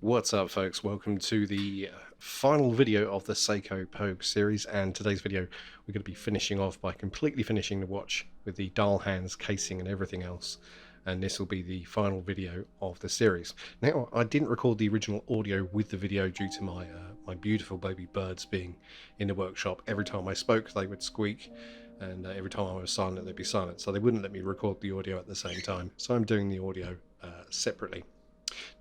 What's up, folks? Welcome to the final video of the Seiko Pogue series, and today's video we're going to be finishing off by completely finishing the watch with the dial hands, casing and everything else, and this will be the final video of the series. Now, I didn't record the original audio with the video due to my beautiful baby birds being in the workshop. Every time I spoke they would squeak, and every time I was silent they'd be silent, so they wouldn't let me record the audio at the same time, so I'm doing the audio separately.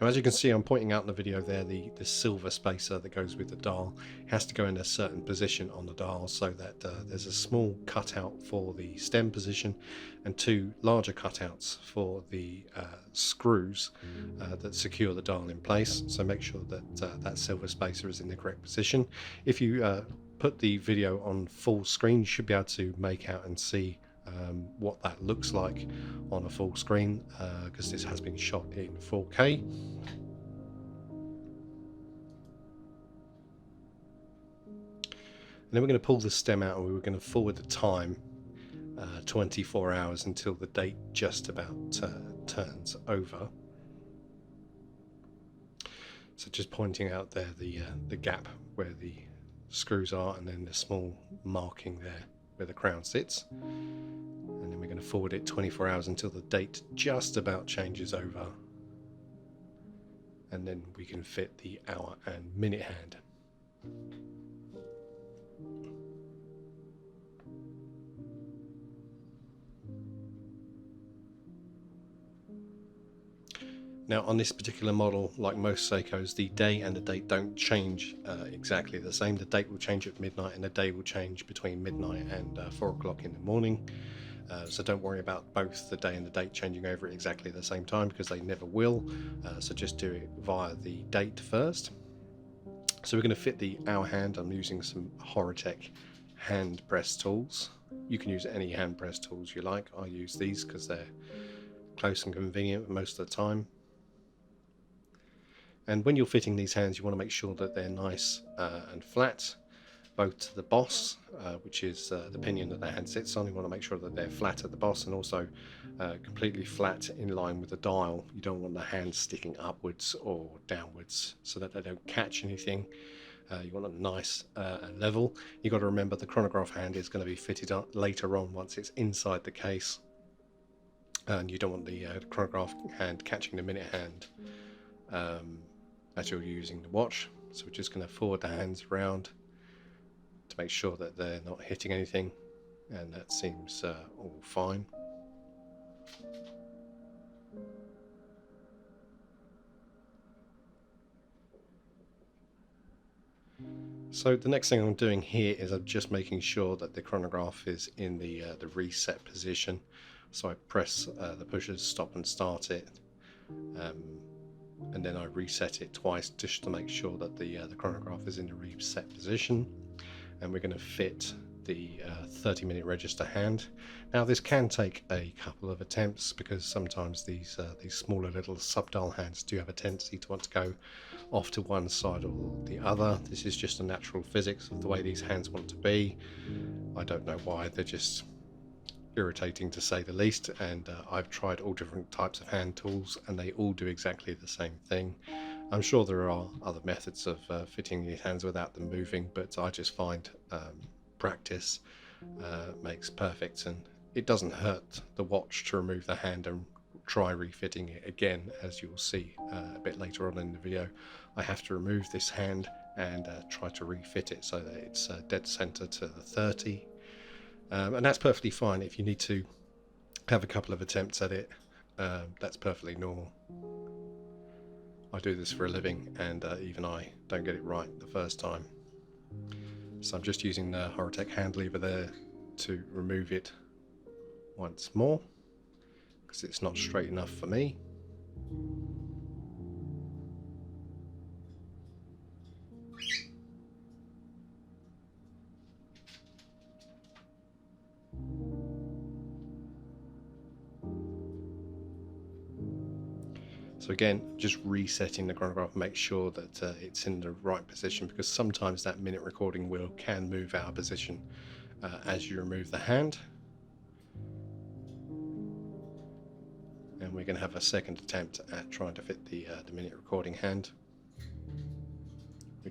Now, as you can see, I'm pointing out in the video there the silver spacer that goes with the dial has to go in a certain position on the dial, so that there's a small cutout for the stem position and two larger cutouts for the screws that secure the dial in place. So make sure that that silver spacer is in the correct position. If you put the video on full screen, you should be able to make out and see what that looks like on a full screen, because this has been shot in 4K. And then we're going to pull the stem out and we're going to forward the time 24 hours until the date just about turns over. So just pointing out there the gap where the screws are, and then the small marking there where the crown sits, and then we're going to forward it 24 hours until the date just about changes over, and then we can fit the hour and minute hand. Now, on this particular model, like most Seikos, the day and the date don't change exactly the same. The date will change at midnight and the day will change between midnight and 4 o'clock in the morning. So don't worry about both the day and the date changing over at exactly the same time, because they never will. So just do it via the date first. So we're going to fit the hour hand. I'm using some Hobbyists hand press tools. You can use any hand press tools you like. I use these because they're close and convenient most of the time. And when you're fitting these hands, you want to make sure that they're nice and flat, both to the boss, which is the pinion that the hand sits on. You want to make sure that they're flat at the boss, and also completely flat in line with the dial. You don't want the hands sticking upwards or downwards so that they don't catch anything. You want them nice and level. You've got to remember the chronograph hand is going to be fitted up later on once it's inside the case, and you don't want the chronograph hand catching the minute hand as you're using the watch. So we're just going to forward the hands around to make sure that they're not hitting anything, and that seems all fine. So the next thing I'm doing here is I'm just making sure that the chronograph is in the reset position. So I press the pushers, stop and start it, and then I reset it twice just to make sure that the chronograph is in the reset position. And we're going to fit the 30-minute register hand. Now, this can take a couple of attempts because sometimes these smaller little subdial hands do have a tendency to want to go off to one side or the other. This is just a natural physics of the way these hands want to be. I don't know why, they're just irritating to say the least, and I've tried all different types of hand tools and they all do exactly the same thing. I'm sure there are other methods of fitting these hands without them moving, but I just find practice makes perfect, and it doesn't hurt the watch to remove the hand and try refitting it again. As you'll see a bit later on in the video, I have to remove this hand and try to refit it so that it's dead center to the 30. And that's perfectly fine. If you need to have a couple of attempts at it, that's perfectly normal. I do this for a living, and even I don't get it right the first time. So I'm just using the Hobbyists hand lever there to remove it once more, because it's not straight enough for me. So again, just resetting the chronograph, make sure that it's in the right position, because sometimes that minute recording wheel can move out of position as you remove the hand. And we're going to have a second attempt at trying to fit the minute recording hand.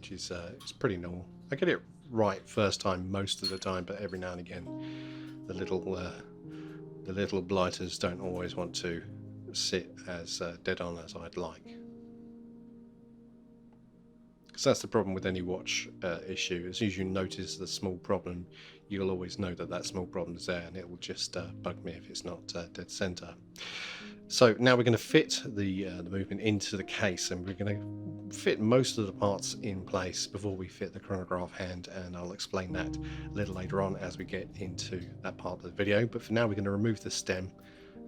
which is it's pretty normal. I get it right first time most of the time, but every now and again the little blighters don't always want to sit as dead on as I'd like. So that's the problem with any watch issue. As soon as you notice the small problem, you'll always know that that small problem is there, and it will just bug me if it's not dead center. So now we're going to fit the movement into the case, and we're going to fit most of the parts in place before we fit the chronograph hand, and I'll explain that a little later on as we get into that part of the video. But for now, we're going to remove the stem,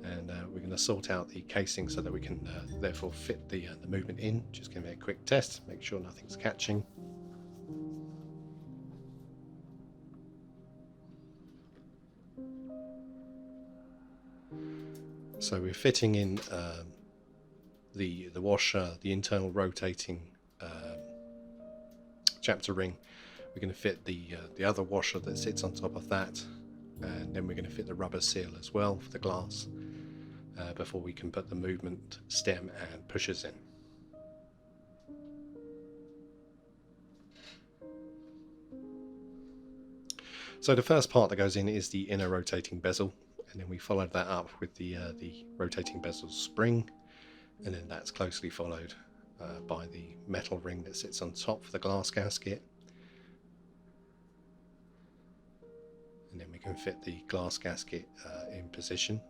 and we're going to sort out the casing so that we can therefore fit the movement in. Just give it a quick test, make sure nothing's catching. So we're fitting in the washer, the internal rotating chapter ring. We're going to fit the other washer that sits on top of that, and then we're going to fit the rubber seal as well for the glass before we can put the movement stem and pushers in. So the first part that goes in is the inner rotating bezel, and then we followed that up with the rotating bezel spring, and then that's closely followed by the metal ring that sits on top for the glass gasket, and then we can fit the glass gasket in position.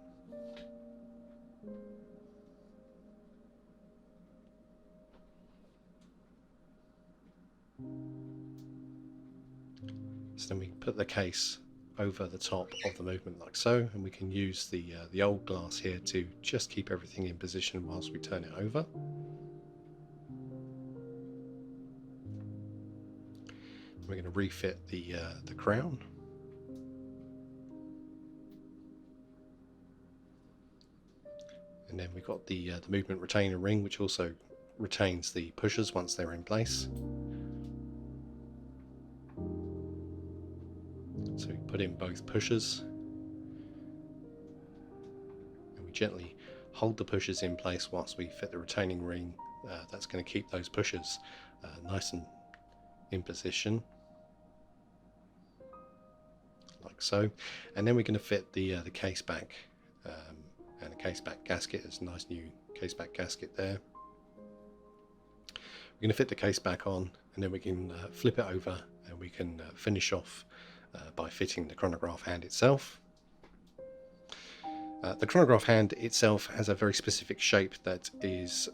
So then we put the case over the top of the movement like so, and we can use the old glass here to just keep everything in position whilst we turn it over. We're going to refit the crown. And then we've got the movement retainer ring, which also retains the pushers once they're in place. So we put in both pushers, and we gently hold the pushers in place whilst we fit the retaining ring. That's going to keep those pushers nice and in position, like so. And then we're going to fit the case back and a case back gasket. There's a nice new case back gasket there. We're going to fit the case back on, and then we can flip it over, and we can finish off by fitting the chronograph hand itself. The chronograph hand itself has a very specific shape that is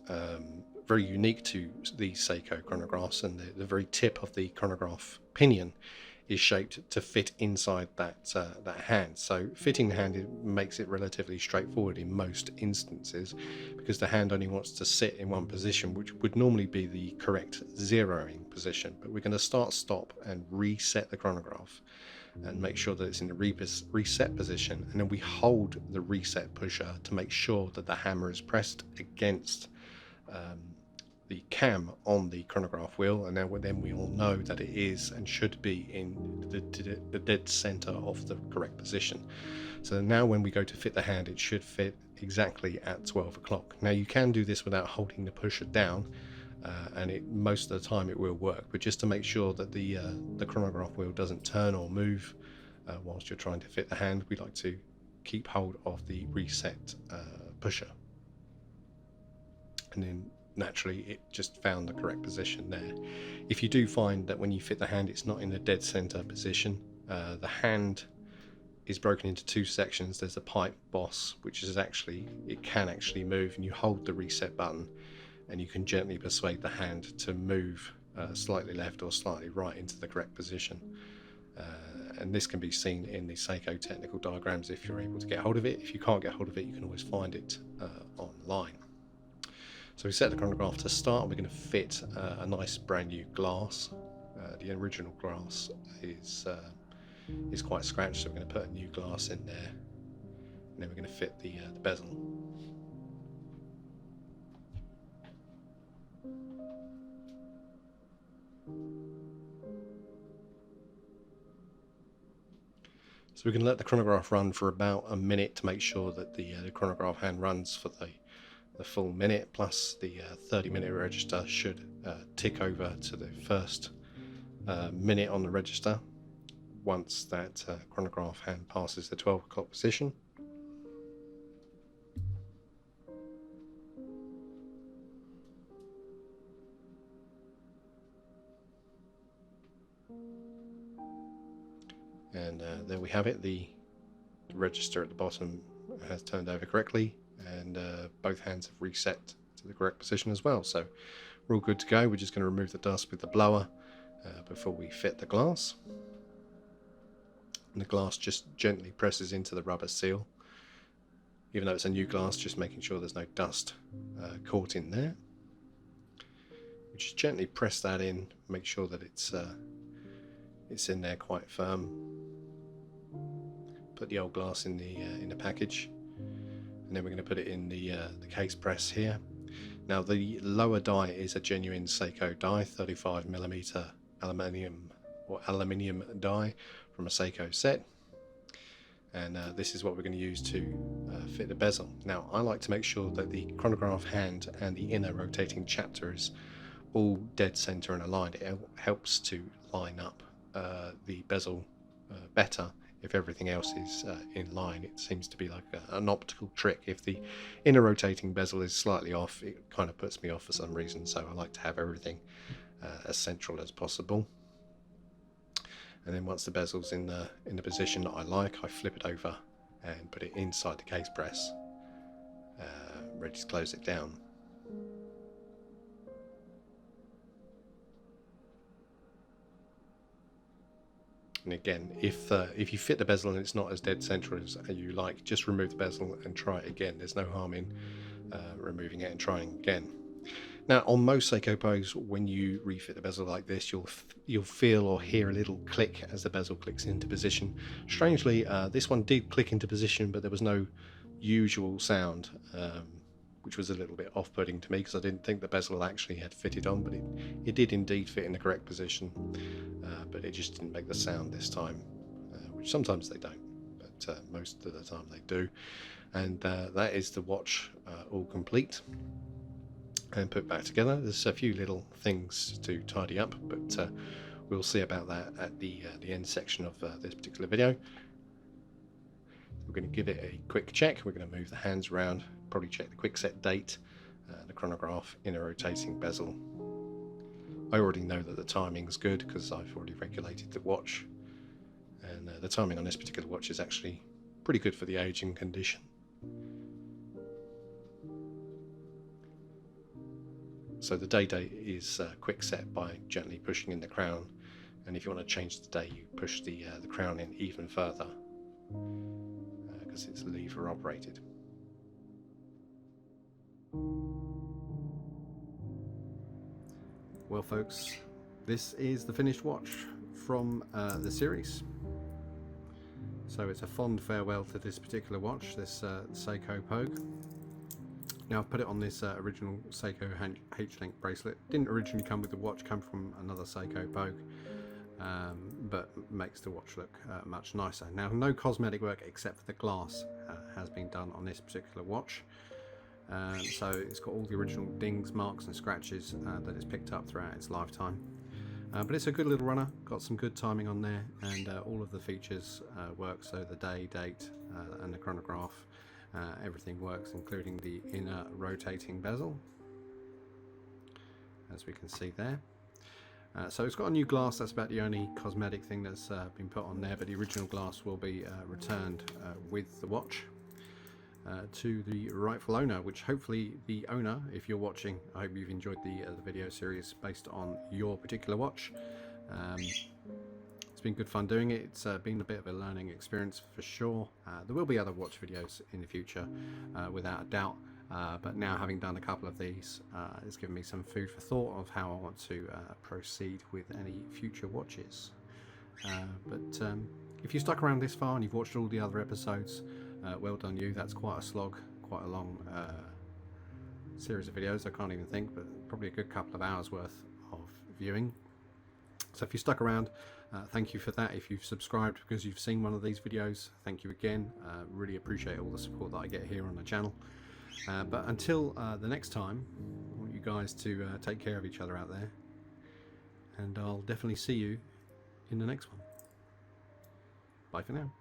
very unique to the Seiko chronographs, and the very tip of the chronograph pinion is shaped to fit inside that hand. So fitting the hand makes it relatively straightforward in most instances, because the hand only wants to sit in one position, which would normally be the correct zeroing position. But we're going to start, stop and reset the chronograph and make sure that it's in the reset position, and then we hold the reset pusher to make sure that the hammer is pressed against the cam on the chronograph wheel, and then we all know that it is and should be in the dead center of the correct position. So now when we go to fit the hand, it should fit exactly at 12 o'clock. Now you can do this without holding the pusher down, and most of the time it will work, but just to make sure that the chronograph wheel doesn't turn or move whilst you're trying to fit the hand, we like to keep hold of the reset pusher, and then naturally it just found the correct position there. If you do find that when you fit the hand it's not in the dead center position, the hand is broken into two sections. There's a pipe boss, which is it can actually move, and you hold the reset button and you can gently persuade the hand to move slightly left or slightly right into the correct position. And this can be seen in the Seiko technical diagrams if you're able to get hold of it. If you can't get hold of it, you can always find it online. So we set the chronograph to start, and we're going to fit a nice brand new glass. The original glass is quite scratched, so we're going to put a new glass in there, and then we're going to fit the bezel. So we can let the chronograph run for about a minute to make sure that the chronograph hand runs for the the full minute, plus the 30-minute register should tick over to the first minute on the register once that chronograph hand passes the 12 o'clock position. And there we have it. The register at the bottom has turned over correctly, and both hands have reset to the correct position as well. So we're all good to go. We're just going to remove the dust with the blower before we fit the glass. And the glass just gently presses into the rubber seal. Even though it's a new glass, just making sure there's no dust caught in there. We just gently press that in, make sure that it's in there quite firm. Put the old glass in the package, and then we're going to put it in the case press here. Now the lower die is a genuine Seiko die, 35mm aluminium die from a Seiko set, and this is what we're going to use to fit the bezel. Now I like to make sure that the chronograph hand and the inner rotating chapter is all dead center and aligned. It helps to line up the bezel better if everything else is in line. It seems to be like an optical trick. If the inner rotating bezel is slightly off, it kind of puts me off for some reason, so I like to have everything as central as possible. And then once the bezel's in the position that I like, I flip it over and put it inside the case press, ready to close it down. And again, if you fit the bezel and it's not as dead central as you like, just remove the bezel and try it again. There's no harm in removing it and trying again. Now, on most Seiko Pogues, when you refit the bezel like this, you'll feel or hear a little click as the bezel clicks into position. Strangely, this one did click into position, but there was no usual sound, which was a little bit off-putting to me because I didn't think the bezel actually had fitted on, but it did indeed fit in the correct position, but it just didn't make the sound this time, which sometimes they don't, but most of the time they do. And that is the watch all complete and put back together. There's a few little things to tidy up, but we'll see about that at the end section of this particular video. We're going to give it a quick check. We're going to move the hands around, probably check the quick set date, the chronograph, inner rotating bezel. I already know that the timing's good because I've already regulated the watch, and the timing on this particular watch is actually pretty good for the age and condition. So the day date is quick set by gently pushing in the crown, and if you want to change the day, you push the crown in even further because it's lever operated. Well folks, this is the finished watch from the series. So it's a fond farewell to this particular watch, this Seiko Pogue. Now I've put it on this original Seiko H-link bracelet. Didn't originally come with the watch, come from another Seiko Pogue, but makes the watch look much nicer. Now no cosmetic work except for the glass has been done on this particular watch. So it's got all the original dings, marks and scratches that it's picked up throughout its lifetime. But it's a good little runner, got some good timing on there, and all of the features work, so the day, date and the chronograph, everything works, including the inner rotating bezel, as we can see there. So it's got a new glass, that's about the only cosmetic thing that's been put on there, but the original glass will be returned with the watch to the rightful owner, which hopefully the owner, if you're watching, I hope you've enjoyed the video series based on your particular watch. It's been good fun doing it. It's been a bit of a learning experience for sure. There will be other watch videos in the future without a doubt, but now having done a couple of these, it's given me some food for thought of how I want to proceed with any future watches. But if you stuck around this far and you've watched all the other episodes, well done you. That's quite a slog, quite a long series of videos. I can't even think, but probably a good couple of hours worth of viewing. So if you stuck around, thank you for that. If you've subscribed because you've seen one of these videos, thank you again. Really appreciate all the support that I get here on the channel. But until the next time, I want you guys to take care of each other out there, and I'll definitely see you in the next one. Bye for now.